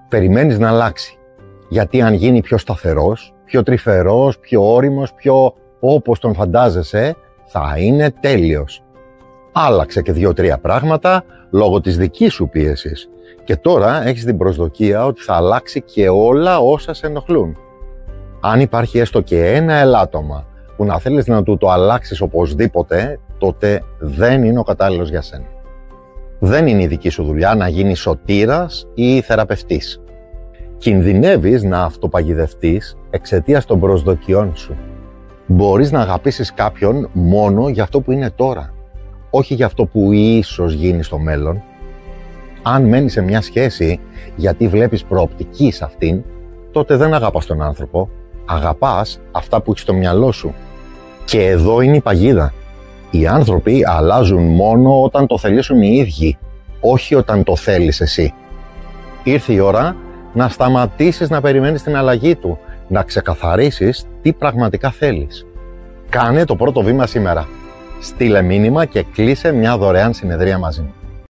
περιμένεις να αλλάξει. Γιατί αν γίνει πιο σταθερός, πιο τρυφερός, πιο ώριμος, πιο όπως τον φαντάζεσαι, θα είναι τέλειος. Άλλαξε και 2-3 πράγματα λόγω της δικής σου πίεσης. Και τώρα έχεις την προσδοκία ότι θα αλλάξει και όλα όσα σε ενοχλούν. Αν υπάρχει έστω και ένα ελάττωμα που να θέλεις να του το αλλάξεις οπωσδήποτε, τότε δεν είναι ο κατάλληλος για σένα. Δεν είναι η δική σου δουλειά να γίνεις σωτήρας ή θεραπευτής. Κινδυνεύεις να αυτοπαγιδευτείς εξαιτίας των προσδοκιών σου. Μπορείς να αγαπήσεις κάποιον μόνο για αυτό που είναι τώρα, όχι για αυτό που ίσως γίνει στο μέλλον. Αν μένεις σε μια σχέση γιατί βλέπεις προοπτική σε αυτήν, τότε δεν αγαπάς τον άνθρωπο, αγαπάς αυτά που έχεις στο μυαλό σου. Και εδώ είναι η παγίδα. Οι άνθρωποι αλλάζουν μόνο όταν το θελήσουν οι ίδιοι, όχι όταν το θέλεις εσύ. Ήρθε η ώρα να σταματήσεις να περιμένεις την αλλαγή του, να ξεκαθαρίσεις τι πραγματικά θέλεις. Κάνε το πρώτο βήμα σήμερα. Στείλε μήνυμα και κλείσε μια δωρεάν συνεδρία μαζί μου.